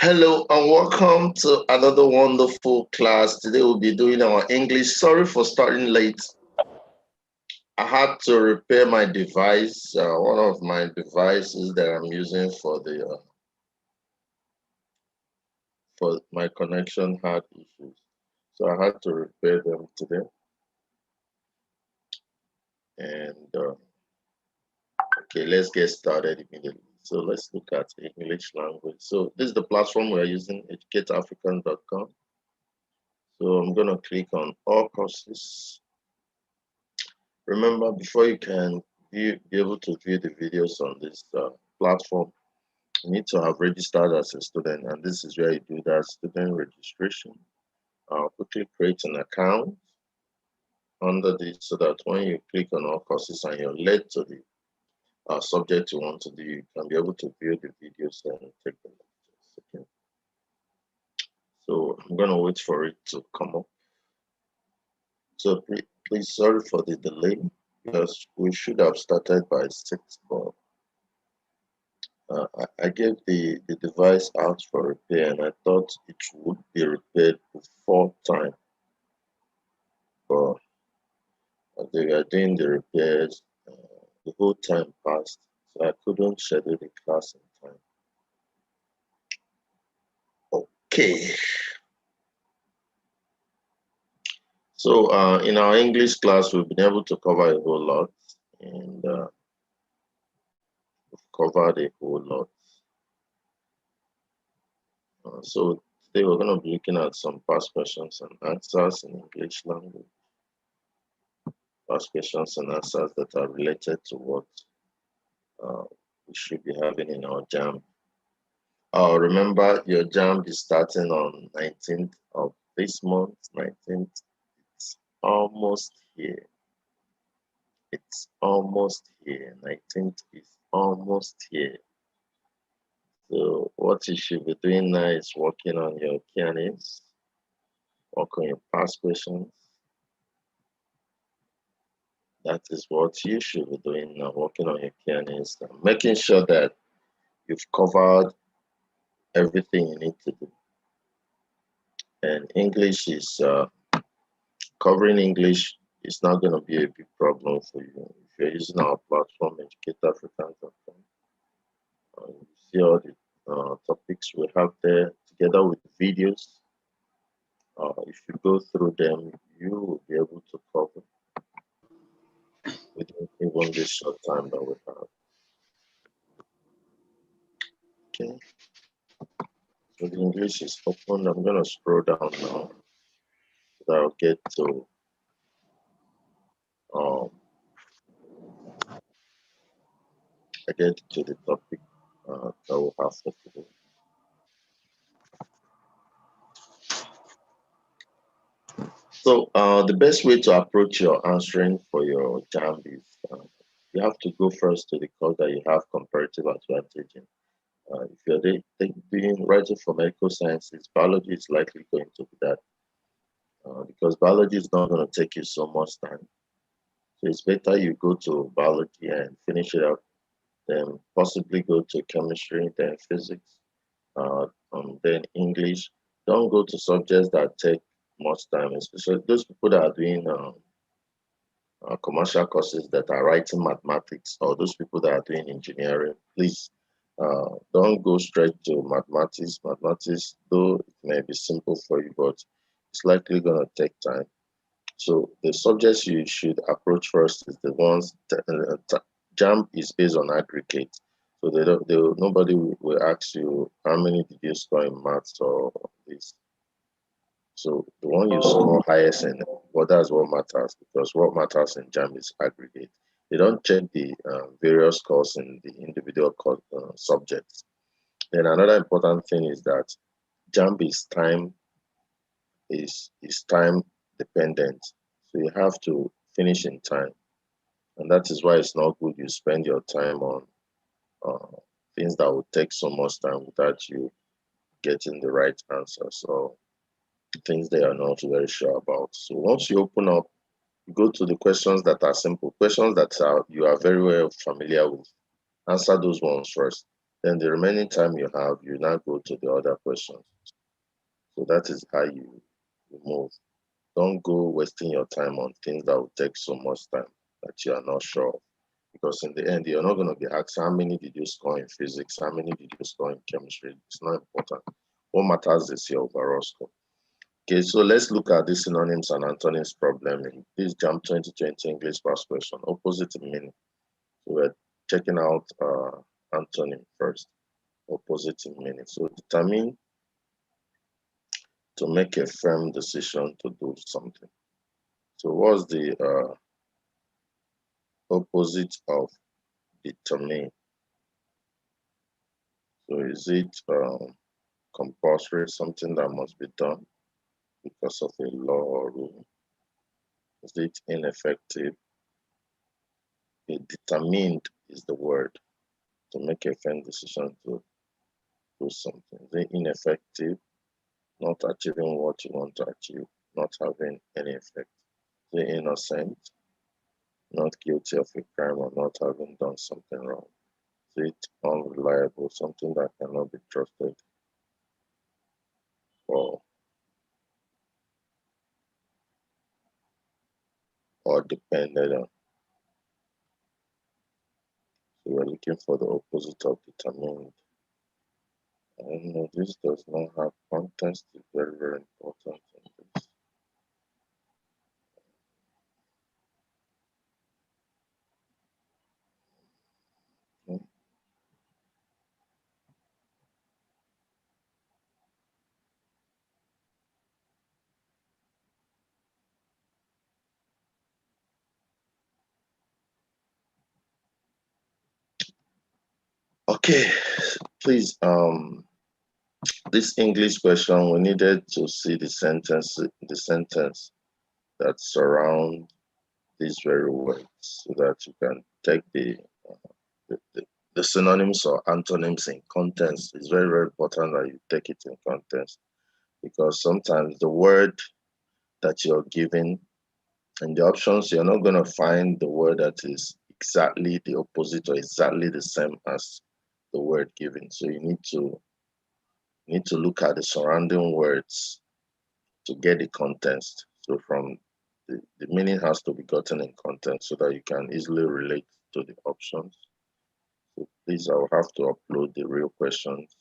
Hello and welcome to another wonderful class. Today we'll be doing our English. Sorry for starting late. I had to repair my device. One of my devices that I'm using for my connection had issues, so I had to repair them today. And okay, let's get started immediately. So let's look at English language. So this is the platform we're using, Tclassified.com. So I'm going to click on all courses. Remember, before you can be able to view the videos on this platform, you need to have registered as a student, and this is where you do that student registration. I'll quickly create an account under this so that when you click on all courses and you're led to the subject you want to do, you can be able to view the videos and take them. Okay. So I'm going to wait for it to come up. So please, sorry for the delay, because we should have started by 6, but I gave the device out for repair, and I thought it would be repaired before time, but they were doing the repairs. The whole time passed, so I couldn't schedule the class in time. Okay. So in our English class, we've been able to cover a whole lot, and we've covered a whole lot. So today we're going to be looking at some past questions and answers in English language. Past questions and answers that are related to what we should be having in our JAMB. Remember, your JAMB is starting on 19th of this month. 19th, it's almost here. It's almost here. 19th is almost here. So what you should be doing now is working on your K&As, work on your past questions. That is what you should be doing now, working on your K&As, making sure that you've covered everything you need to do. And English is, covering English is not going to be a big problem for you. If you're using our platform, Tclassified.com, you see all the topics we have there together with videos. If you go through them, you will be able to cover within even this short time that we have. Okay. So the English is open. I'm going to scroll down now so that I'll get to the topic that we'll have for today. So the best way to approach your answering for your JAMB is you have to go first to the course that you have comparative advantage in. If you're doing writing for medical sciences, biology is likely going to be that because biology is not going to take you so much time. So it's better you go to biology and finish it up, then possibly go to chemistry, then physics, then English. Don't go to subjects that take much time, especially those people that are doing commercial courses that are writing mathematics, or those people that are doing engineering. Please don't go straight to mathematics. Mathematics, though it may be simple for you, but it's likely going to take time. So the subjects you should approach first is the ones JAMB is based on aggregate. So nobody will ask you how many did you score in maths or this. So the one you score highest in, well, that's what matters, because what matters in JAMB is aggregate. They don't check the various scores in the individual subjects. Then another important thing is that JAMB is time dependent. So you have to finish in time. And that is why it's not good you spend your time on things that will take so much time without you getting the right answer. So things they are not very sure about. So once you open up, you go to the questions that are simple, questions that you are very well familiar with. Answer those ones first. Then the remaining time you have, you now go to the other questions. So that is how you move. Don't go wasting your time on things that will take so much time that you are not sure of. Because in the end, you're not going to be asked how many did you score in physics, how many did you score in chemistry. It's not important. What matters is your overall score. Okay, so let's look at the synonyms and antonyms problem in this JAMB 2020 English past question, opposite meaning. So we're checking out antonym first, opposite meaning. So determine to make a firm decision to do something. So what's the opposite of determine? So is it compulsory, something that must be done because of a law or rule? Is it ineffective? Determined is the word, to make a firm decision to do something. Is it ineffective? Not achieving what you want to achieve, not having any effect. Is it innocent? Not guilty of a crime or not having done something wrong. Is it unreliable? Something that cannot be trusted or depended on. So we're looking for the opposite of determined. And this does not have context. It's very, very important in this. Okay. Okay, please, this English question, we needed to see the sentence that surround these very words so that you can take the synonyms or antonyms in context. It's very, very important that you take it in context, because sometimes the word that you're given in the options, you're not going to find the word that is exactly the opposite or exactly the same as the word given. So you need to look at the surrounding words to get the context. So from the meaning has to be gotten in context so that you can easily relate to the options. So please, I will have to upload the real questions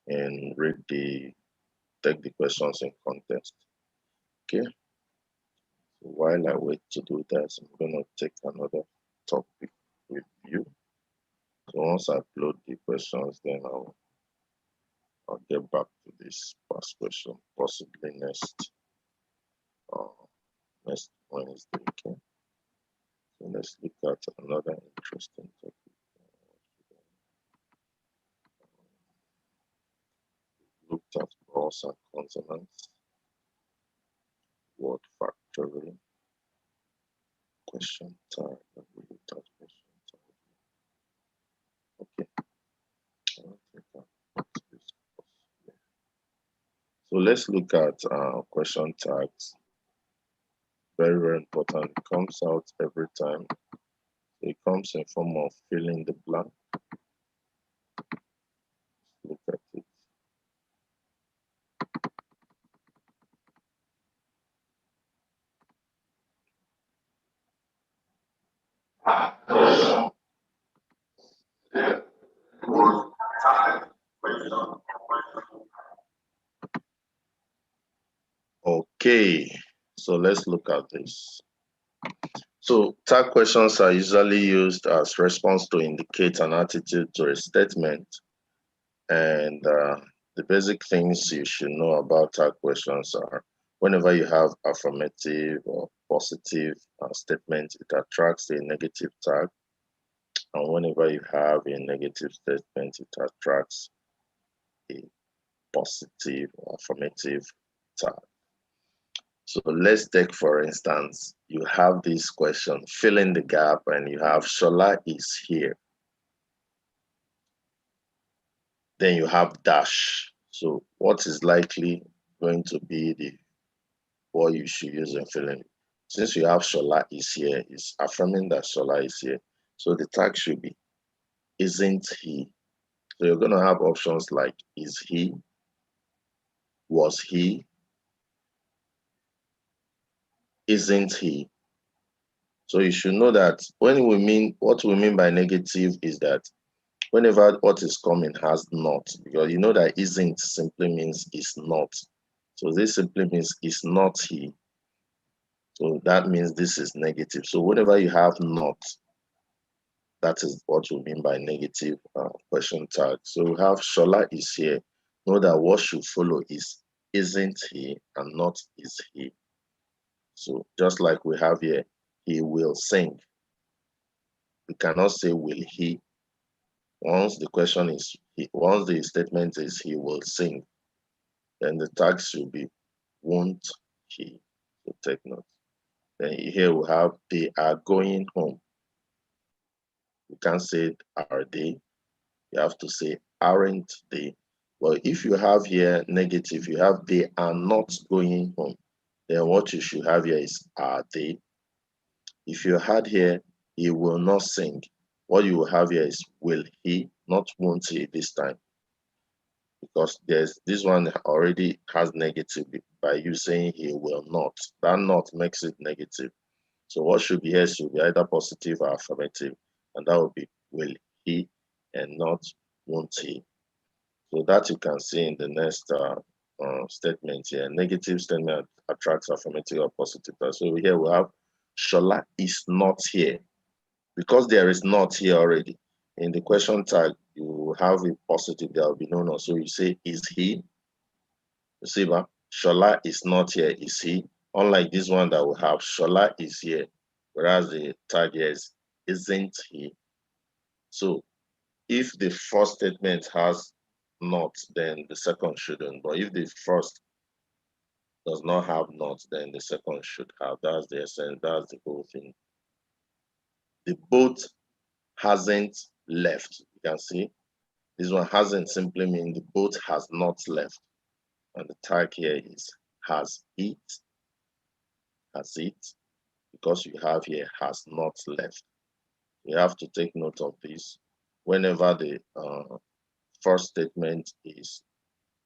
and take the questions in context. Okay. So while I wait to do that, I'm gonna take another topic with you. So once I upload the questions, then I'll get back to this past question, possibly uh, next Wednesday. Okay. So let's look at another interesting topic. Looked at vowels and consonants, word factory, question tag. We looked at question tag. Okay. I don't think I've got this. So let's look at question tags. Very, very important. It comes out every time. It comes in form of filling the blank. Look at it. Okay, so let's look at this. So tag questions are usually used as response to indicate an attitude to a statement. And the basic things you should know about tag questions are whenever you have affirmative or positive statement, it attracts a negative tag. And whenever you have a negative statement, it attracts a positive or affirmative tag. So let's take, for instance, you have this question, fill in the gap, and you have Shola is here. Then you have dash. So what is likely going to be what you should use in filling? Since you have Shola is here, it's affirming that Shola is here. So the tag should be, isn't he? So you're going to have options like is he, was he, isn't he. So you should know that when we mean, what we mean by negative is that whenever what is coming has not, because you know that isn't simply means is not. So this simply means is not he. So that means this is negative. So whenever you have not, that is what we mean by negative question tag. So we have Shola is here. Know that what should follow is isn't he and not is he. So just like we have here, he will sing. We cannot say will he. Once the question is, once the statement is he will sing, then the tag should be won't he. So take note. Then here we have they are going home. You can't say are they. You have to say aren't they. Well, if you have here negative, you have they are not going home. Then what you should have here is are they. If you had here he will not sing, what you will have here is will he, not won't he this time. Because there's this one already has negative by you saying he will not. That not makes it negative. So what should be here should be either positive or affirmative, and that would be will he and not won't he. So that you can see in the next statement here. Negative statement attracts affirmative or positive. So here we have Shola is not here. Because there is not here already. In the question tag, you have a positive, there will be no. So you say, is he? You see, Shola is not here, is he? Unlike this one that we have, Shola is here, whereas the tag here is, isn't he? So if the first statement has not, then the second shouldn't. But if the first does not have not, then the second should have. That's the essence, that's the whole thing. The boat hasn't left. You can see this one hasn't simply mean the boat has not left. And the tag here is has it, because you have here has not left. You have to take note of this. Whenever the first statement is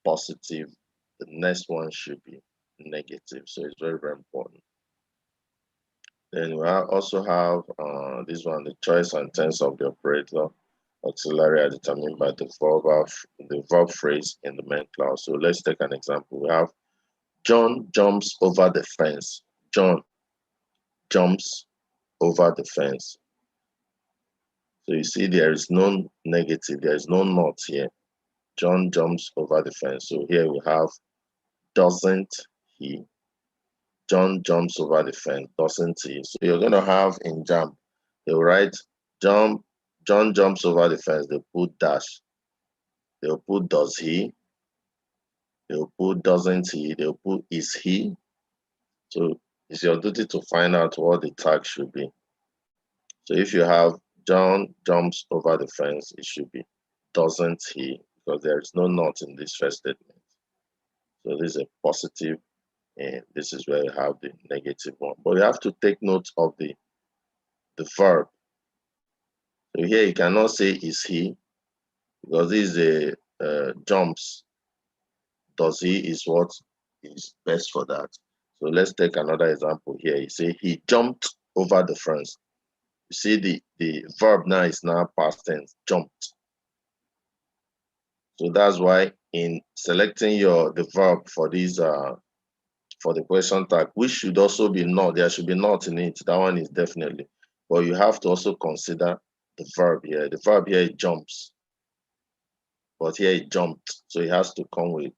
positive, the next one should be negative. So it's very, very important. Then we also have this one, the choice and tense of the operator auxiliary are determined by the verb phrase in the main clause. So let's take an example. We have John jumps over the fence. John jumps over the fence. So you see there is no negative, there is no not here. John jumps over the fence. So here we have doesn't he. John jumps over the fence, doesn't he? So you're going to have in JAMB, they'll write John jumps over the fence, they put dash. They'll put does he, they'll put doesn't he, they'll put is he. So it's your duty to find out what the tag should be. So if you have John jumps over the fence, it should be doesn't he, because there is no not in this first statement. So this is a positive, and this is where you have the negative one. But you have to take note of the verb. So here you cannot say is he, because this is a jumps. Does he is what is best for that. So let's take another example here. You say he jumped over the fence. You see the verb now is now past tense, jumped. So that's why in selecting the verb for these for the question tag, which should also be not, there should be not in it. That one is definitely. But you have to also consider the verb here. The verb here it jumps. But here it jumped. So it has to come with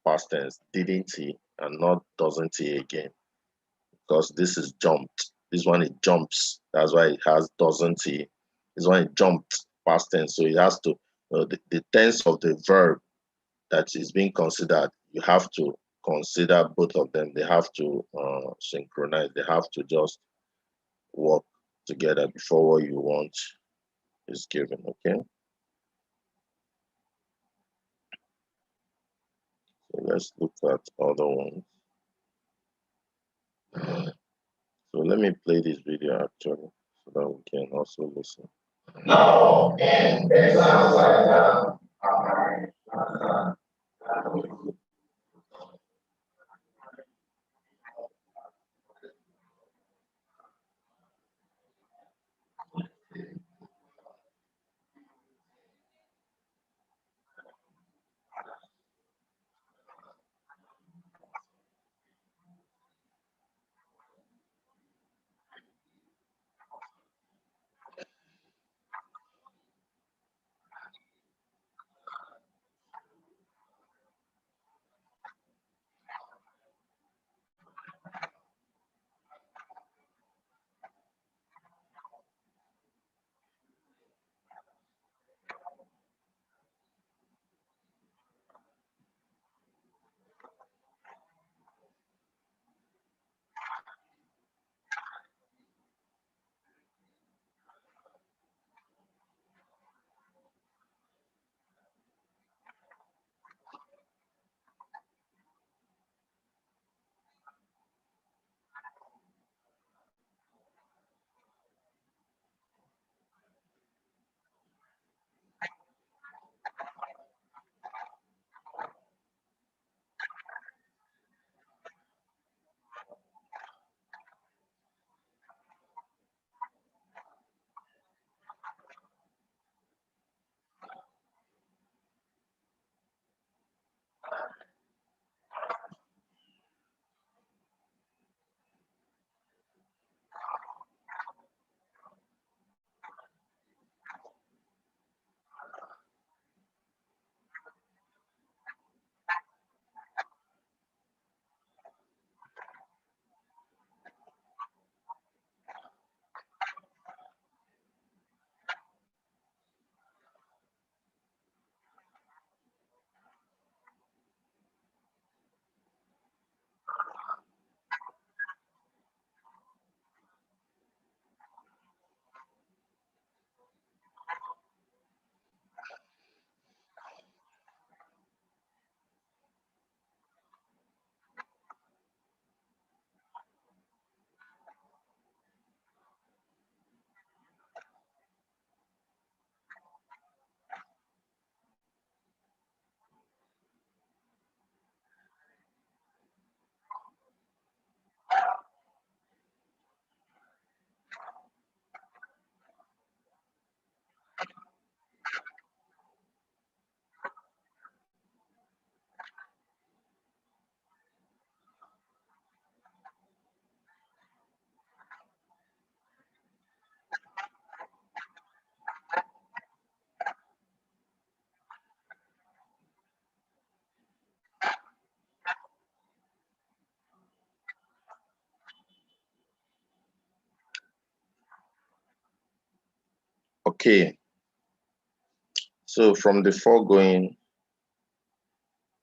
past tense, didn't he, and not doesn't he again. Because this is jumped. This one it jumps. That's why it has doesn't he. This one it jumped past tense. So it has to the tense of the verb that is being considered. You have to consider both of them. They have to synchronize. They have to just work together before what you want is given. Okay. So let's look at other ones. So let me play this video actually so that we can also listen. No, and there's upside down. Okay, so from the foregoing,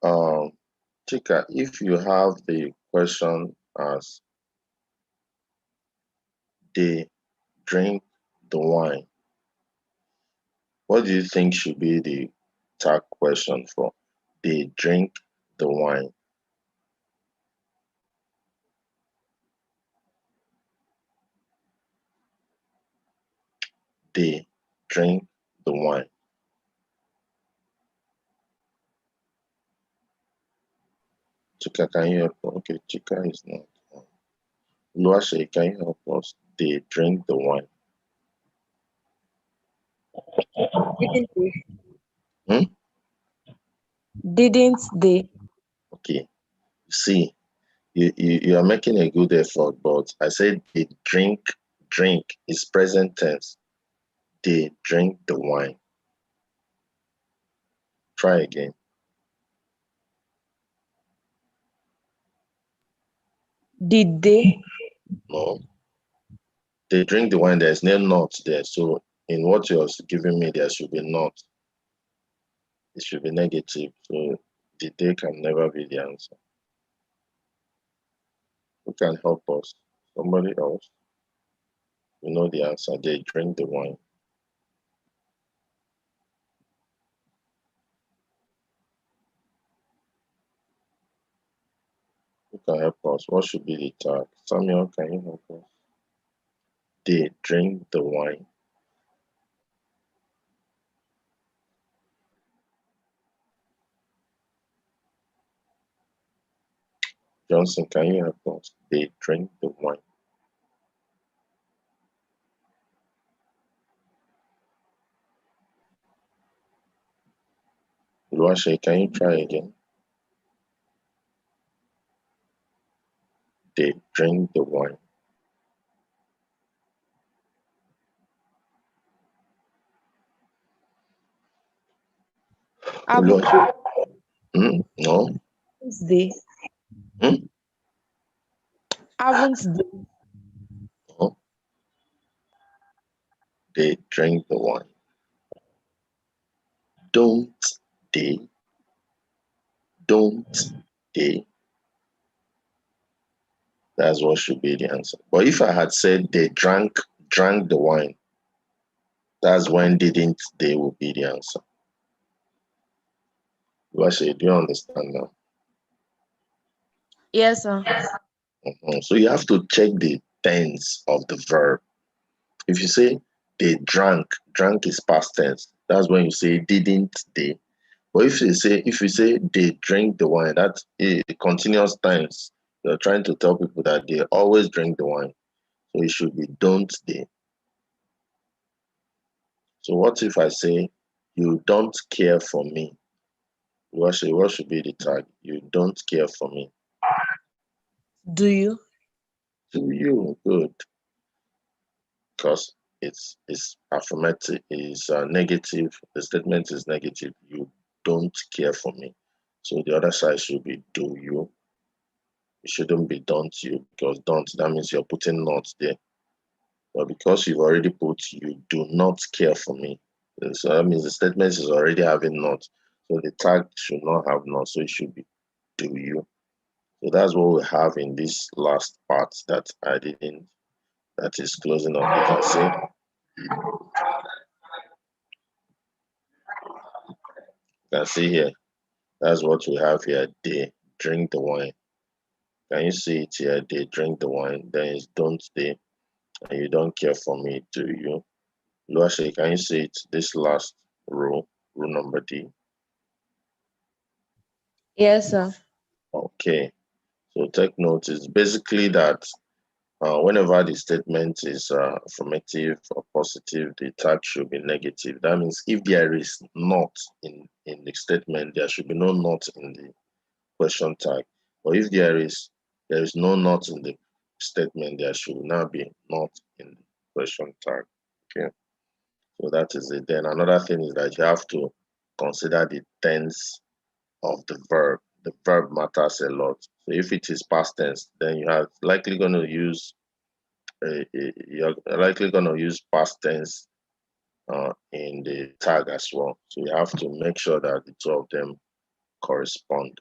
Chika, if you have the question as they drink the wine, what do you think should be the tag question for they drink the wine? They drink the wine. Chika, can you help? Okay, Chika is not. Luashe, can you help us? They drink the wine. Didn't they? Hmm? Didn't they? Okay, see, you are making a good effort, but I said they drink is present tense. They drink the wine. Try again. Did they? No, they drink the wine. There's no not there. So in what you're giving me, there should be not. It should be negative. So the they can never be the answer. Who can help us? Somebody else? You know the answer. They drink the wine. Who can help us? What should be the tag? Samuel, can you help us? They drink the wine. Johnson, can you help us? They drink the wine. Luashe, can you try again? They drink the wine. Haven't Luashe, no. they? Hmm? Haven't they? No. They drink the wine. Don't they? Don't they? That's what should be the answer. But if I had said they drank the wine, that's when didn't they will be the answer. Luashe, do you understand now? Yes, sir. So you have to check the tense of the verb. If you say they drank is past tense. That's when you say didn't they. But if you say they drink the wine, that's a continuous tense. You're trying to tell people that they always drink the wine. So it should be don't they. So what if I say you don't care for me? What should be the tag? You don't care for me. Do you? To you, good. Because it's affirmative, is negative. The statement is negative. You don't care for me. So the other side should be do you. It shouldn't be don't you, because don't, that means you're putting not there. But because you've already put you do not care for me, so that means the statement is already having not. So the tag should not have not. So it should be do you. So that's what we have in this last part that I didn't, that is closing up. You can see. You can see here. That's what we have here. They drink the wine. Can you see it here? They drink the wine. Then it's don't they, and you don't care for me, do you? Luashe, can you see it? This last row, row number D. Yes, sir. Okay. So take note. It's basically that whenever the statement is affirmative or positive, the tag should be negative. That means if there is not in the statement, there should be no not in the question tag. But if there is no not in the statement, there should now be not in the question tag. Okay, so that is it. Then another thing is that you have to consider the tense of the verb. The verb matters a lot. So if it is past tense, then likely going to use you're likely going to use past tense in the tag as well. So you have to make sure that the two of them correspond.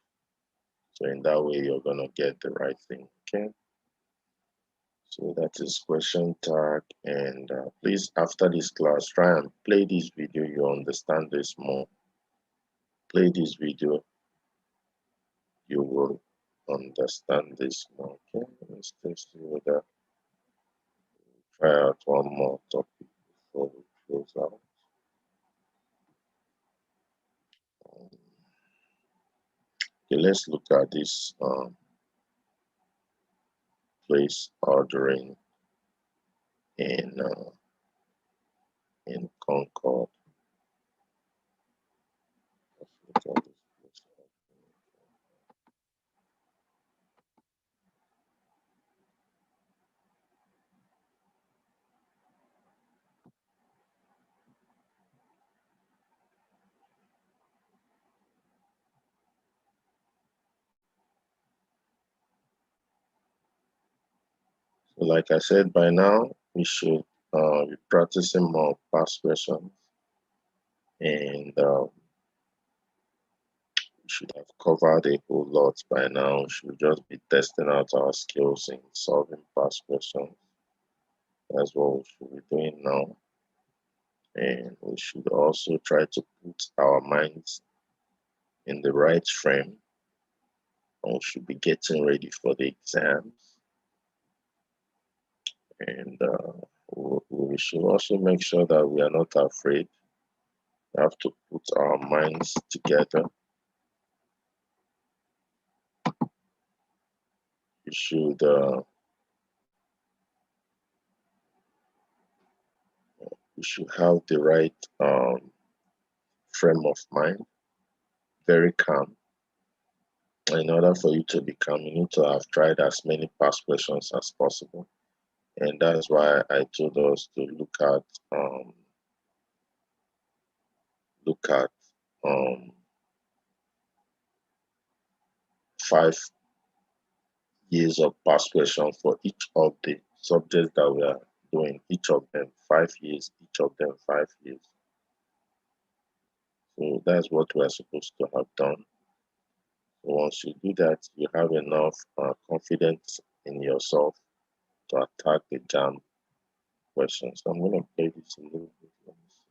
So in that way, you're gonna get the right thing. Okay. So that is question tag. And please, after this class, try and play this video. You understand this more. Play this video. You will understand this more. Okay. Let's just see whether try out one more topic before we close out. Okay, let's look at this place ordering in Concord. Let's look at this place. So like I said, by now we should be practicing more past questions, and we should have covered a whole lot by now. We should just be testing out our skills in solving past questions. That's what we should be doing now. And we should also try to put our minds in the right frame, and we should be getting ready for the exams. And we should also make sure that we are not afraid. We have to put our minds together. We should have the right frame of mind, very calm. In order for you to be calm, you need to have tried as many past questions as possible. And that's why I told us to look at 5 years of past question for each of the subjects that we are doing. Each of them 5 years, each of them 5 years. So that's what we're supposed to have done. So once you do that, you have enough confidence in yourself to attack the JAMB questions. So I'm going to play this a little bit. Let me see.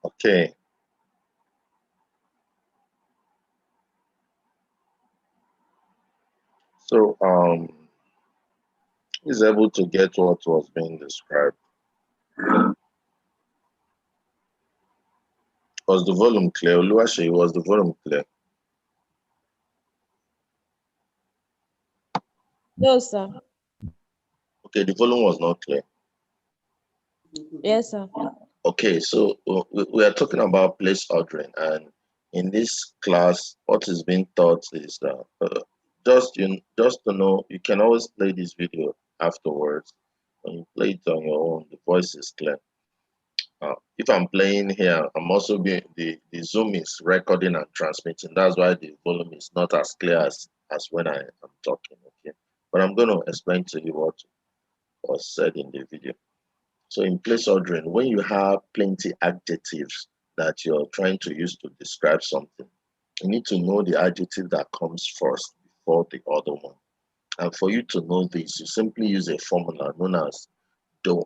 Okay. So is able to get what was being described. Was the volume clear? Oluwaseyi, was the volume clear? No, sir. Okay, the volume was not clear. Yes, sir. Okay, so we are talking about place ordering, and in this class, what is being taught is that just to know, you can always play this video afterwards. When you play it on your own, the voice is clear. If I'm playing here, I'm also being the Zoom is recording and transmitting. That's why the volume is not as clear as when I am talking. Okay, but I'm going to explain to you what was said in the video. So in place ordering, when you have plenty adjectives that you're trying to use to describe something, you need to know the adjective that comes first before the other one. And for you to know this, you simply use a formula known as DON.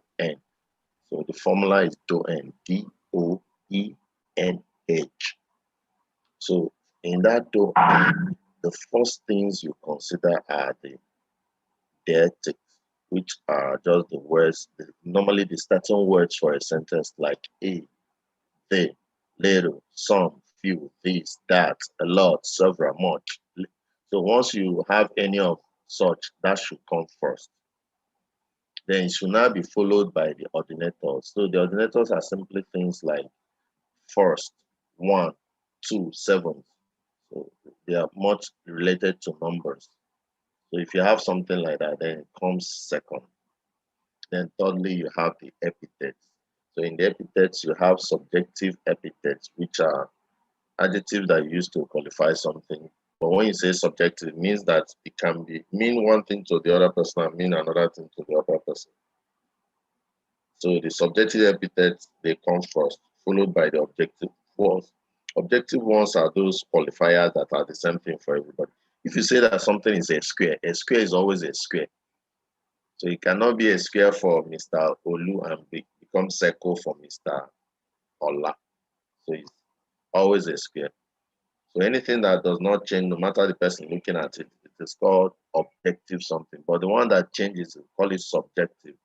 So the formula is DON, DOENH. So in that DON, the first things you consider are the deictics, which are just the words, normally the starting words for a sentence like a, they, little, some, few, this, that, a lot, several, much. So once you have any of such, that should come first. Then it should now be followed by the ordinators. So the ordinators are simply things like first, one, two, seven. So they are much related to numbers. So if you have something like that, then it comes second. Then thirdly, you have the epithets. So in the epithets, you have subjective epithets, which are adjectives that you use to qualify something. But when you say subjective, it means that it can be mean one thing to the other person and mean another thing to the other person. So the subjective epithets, they come first, followed by the objective ones. Objective ones are those qualifiers that are the same thing for everybody. If you say that something is a square is always a square. So it cannot be a square for Mr. Olu and become circle for Mr. Ola. So it's always a square. So anything that does not change, no matter the person looking at it, it is called objective something. But the one that changes, we call it subjective.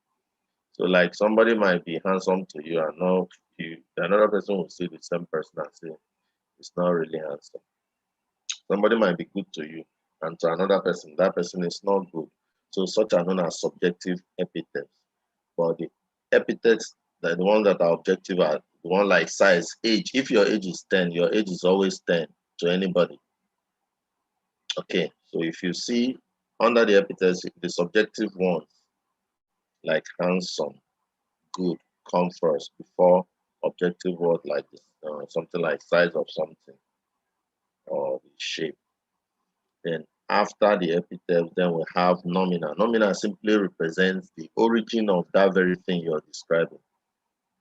So like somebody might be handsome to you and not you, another person will see the same person and say, it's not really handsome. Somebody might be good to you, and to another person, that person is not good. So such are known as subjective epithets. But the epithets, the ones that are objective are the one like size, age. If your age is 10, your age is always 10 to anybody. Okay, so if you see under the epithets, the subjective ones like handsome, good, come first before objective word like this, something like size of something or the shape. Then after the epithet, then we have nominal. Nominal simply represents the origin of that very thing you're describing.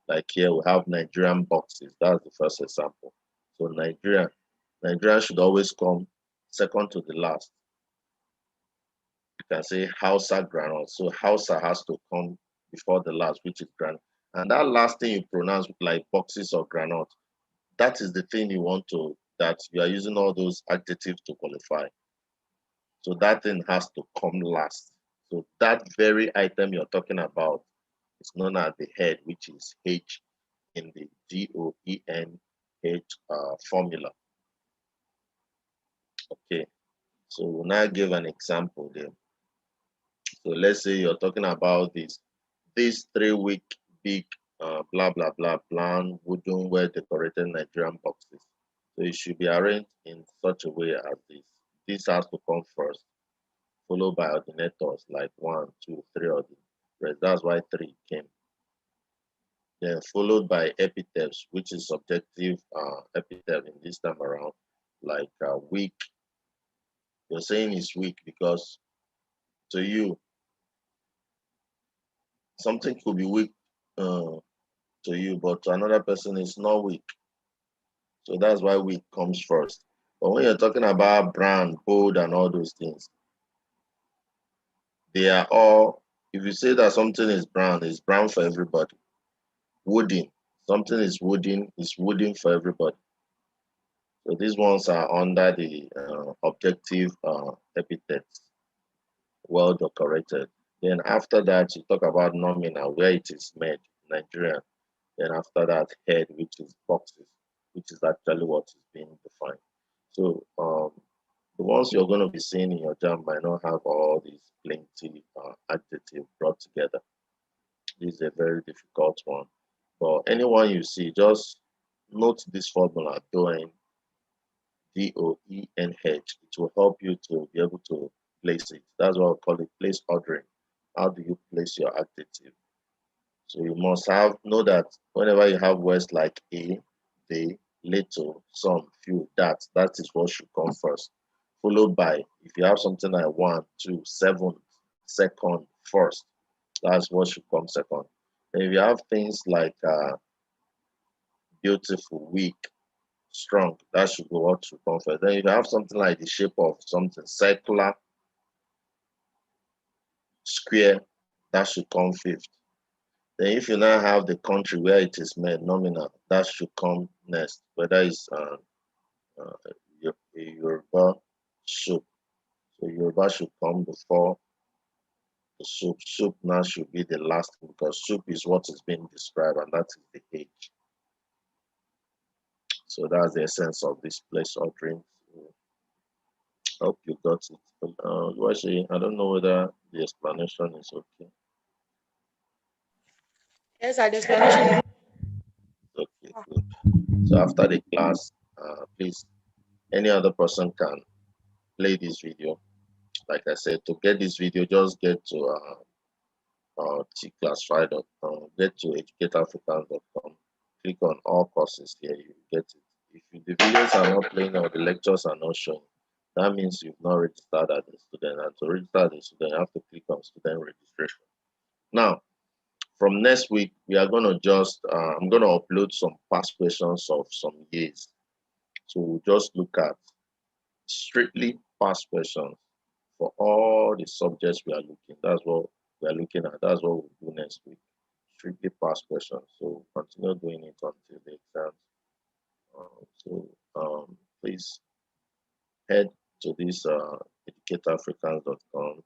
Like here we have Nigerian boxes. That's the first example. So Nigeria Nigeria should always come second to the last. You can say Hausa granite. So Hausa has to come before the last, which is granite. And that last thing you pronounce like boxes or granite, that is the thing you want to, that you are using all those adjectives to qualify. So that thing has to come last. So that very item you're talking about is known as the head, which is H in the GOENH formula. Okay, so we'll now give an example there. So let's say you're talking about this 3-week big blah blah blah plan wooden well decorated Nigerian boxes. So it should be arranged in such a way as this. This has to come first, followed by ordinators like 1, 2, 3 ordinators. That's why 3 came. Then followed by epithets, which is subjective epithet in this time around, like weak. You're saying it's weak because to you, something could be weak to you, but to another person it's not weak. So that's why weak comes first. But when you're talking about brand, bold, and all those things, they are all, if you say that something is brown, it's brown for everybody. Wooden, something is wooden for everybody. So these ones are under the objective epithets, well decorated. Then after that, you talk about nominal, where it is made, Nigerian. Then after that, head, which is boxes, which is actually what is being defined. So the ones you're going to be seeing in your JAMB might not have all these plenty adjectives brought together. This is a very difficult one. But anyone you see, just note this formula, DOENH. It will help you to be able to place it. That's what I call it, place ordering. How do you place your adjective? So you must know that whenever you have words like a, they, little, some, few, that is what should come first. Followed by, if you have something like 1, 2, 7, second, first, that's what should come second. And if you have things like beautiful, weak, strong, that should go what should come first. Then if you have something like the shape of something circular, square, that should come fifth. Then if you now have the country where it is made, nominal, that should come next, whether it's a Yoruba soup. So Yoruba should come before the soup. Soup now should be the last because soup is what is being described and that is the age. So that's the essence of this place ordering. Hope you got it. I don't know whether the explanation is okay. Yes, the explanation. Okay, good. So after the class, please, any other person can play this video. Like I said, to get this video, just get to Tclassified.com, get to educateafricans.com, click on all courses here, you get it. If the videos are not playing or the lectures are not showing, that means you've not registered as a student. And to register as a student, you have to click on student registration. Now, from next week, we are going to I'm going to upload some past questions of some years. So we'll just look at strictly past questions for all the subjects we are looking. That's what we are looking at. That's what we'll do next week. Strictly past questions. So continue doing it until the exams. Please head to this educateafricans.com.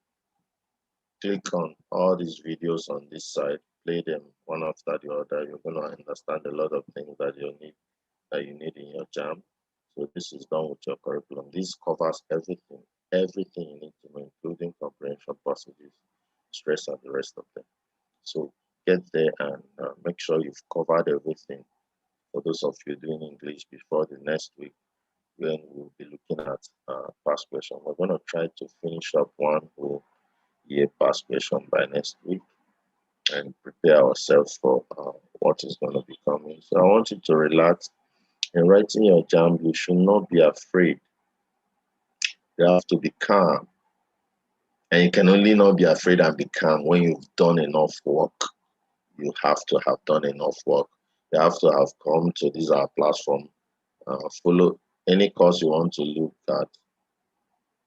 Click on all these videos on this side. Play them one after the other. You're going to understand a lot of things that you need in your JAMB. So this is done with your curriculum. This covers everything you need to know, including comprehension passages, stress, and the rest of them. So get there and make sure you've covered everything. For those of you doing English before the next week, when we'll be looking at past question, we're going to try to finish up one whole year past question by next week and prepare ourselves for what is going to be coming. So I want you to relax. In writing your JAMB, you should not be afraid. You have to be calm. And you can only not be afraid and be calm when you've done enough work. You have to have done enough work. You have to have come to this our platform, follow any course you want to look at,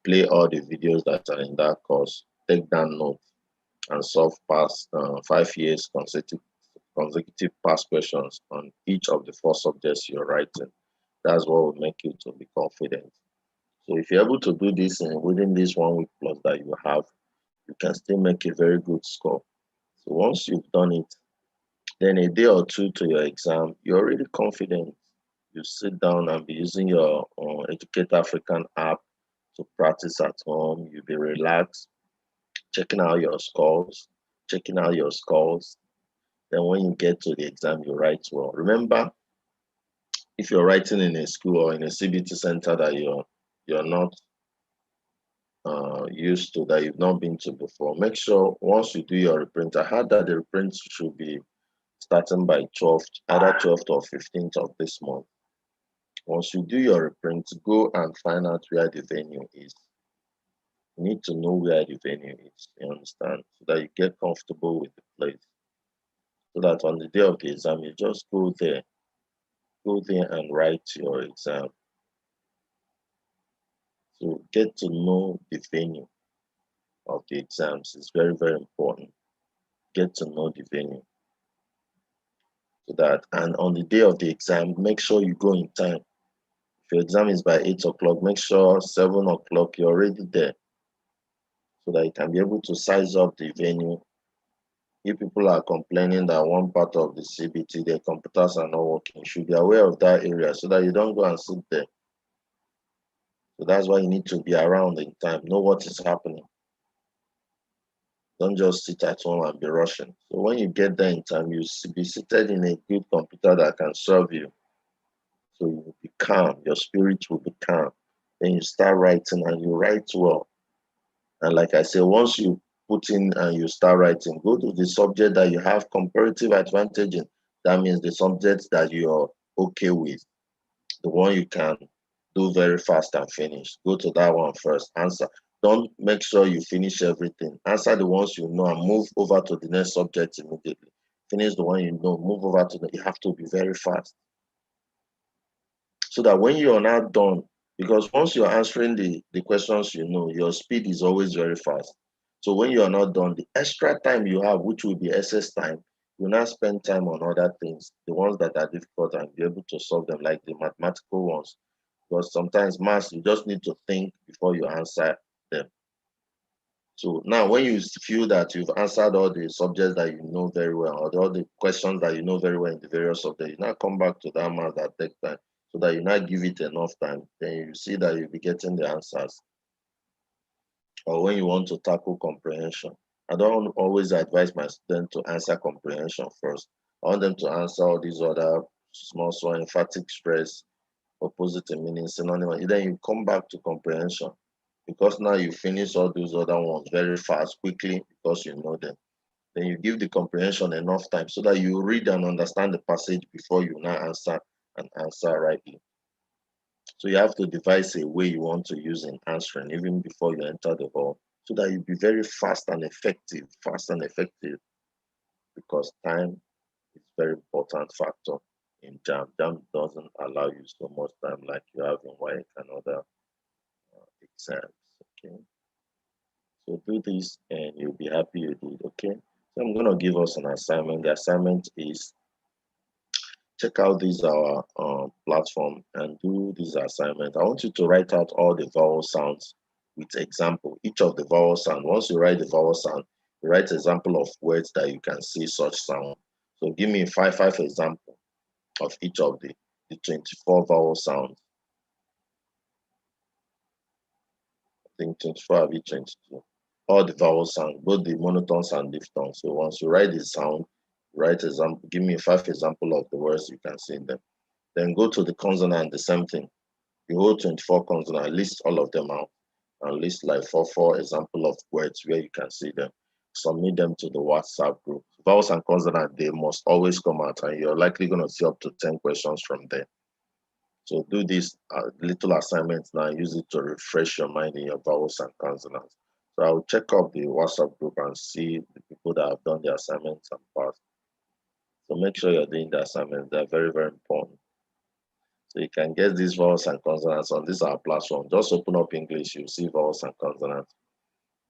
play all the videos that are in that course, take down notes, and solve past 5 years consecutive past questions on each of the four subjects you're writing. That's what will make you to be confident. So if you're able to do this within this 1 week plus that you have, you can still make a very good score. So once you've done it, then a day or two to your exam, you're already confident. You sit down and be using your Educate African app to practice at home. You'll be relaxed, checking out your scores, checking out your scores. Then when you get to the exam, you write well. Remember, if you're writing in a school or in a CBT center that you're not used to, that you've not been to before, make sure once you do your reprint, I heard that the reprint should be starting by 12th, either 12th or 15th of this month. Once you do your reprint, go and find out where the venue is. You need to know where the venue is, you understand, so that you get comfortable with the place. So that on the day of the exam, you just go there and write your exam. So get to know the venue of the exams. It's very, very important. Get to know the venue. So that, and on the day of the exam, make sure you go in time. If your exam is by 8 o'clock, make sure 7 o'clock you're already there, so that you can be able to size up the venue. If people are complaining that one part of the CBT, their computers are not working, you should be aware of that area so that you don't go and sit there. So that's why you need to be around in time, know what is happening. Don't just sit at home and be rushing. So when you get there in time, you be seated in a good computer that can serve you. So you will be calm, your spirit will be calm. Then you start writing and you write well. And like I said, once you put in and you start writing, go to the subject that you have comparative advantage in. That means the subject that you're okay with, the one you can do very fast and finish. Go to that one first. Answer. Don't make sure you finish everything. Answer the ones you know and move over to the next subject immediately. Finish the one you know, move over to the, you have to be very fast. So that when you're not done, because once you're answering the questions you know, your speed is always very fast. So when you are not done, the extra time you have, which will be excess time, you now spend time on other things, the ones that are difficult, and be able to solve them, like the mathematical ones. Because sometimes maths, you just need to think before you answer them. So now when you feel that you've answered all the subjects that you know very well, or all the questions that you know very well in the various subjects, you now come back to that math that take time, so that you now give it enough time, then you see that you'll be getting the answers. Or when you want to tackle comprehension, I don't always advise my students to answer comprehension first. I want them to answer all these other small emphatic stress, opposite meaning, synonym. Then you come back to comprehension, because now you finish all those other ones very fast, quickly, because you know them. Then you give the comprehension enough time so that you read and understand the passage before you now answer and answer rightly. So you have to devise a way you want to use in answering even before you enter the hall, so that you be very fast and effective, because time is very important factor in JAMB. JAMB doesn't allow you so much time like you have in WAEC and other exams. Okay. So do this and you'll be happy you did. Okay. So I'm gonna give us an assignment. The assignment is check out this our platform and do this assignment. I want you to write out all the vowel sounds with example. Each of the vowel sound. Once you write the vowel sound, you write example of words that you can see such sound. So give me five example of each of the 24 vowel sounds. I think 24 of each 22. All the vowel sound, both the monotones and diphthongs. So once you write the sound, write example. Give me 5 example of the words you can see them. Then go to the consonant, the same thing. You hold 24 consonants, list all of them out, and list like four example of words where you can see them. Submit them to the WhatsApp group. Vowels and consonants, they must always come out, and you're likely going to see up to 10 questions from there. So do this little assignments now, use it to refresh your mind in your vowels and consonants. So I'll check up the WhatsApp group and see the people that have done the assignments and passed. So make sure you're doing the assignments. They're very, very important. So you can get these vowels and consonants on this our platform. Just open up English, you'll see vowels and consonants.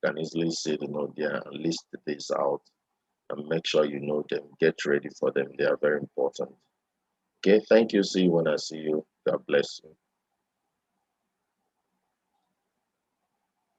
You can easily see the note there and list this out and make sure you know them. Get ready for them. They are very important. Okay, thank you. See you when I see you. God bless you.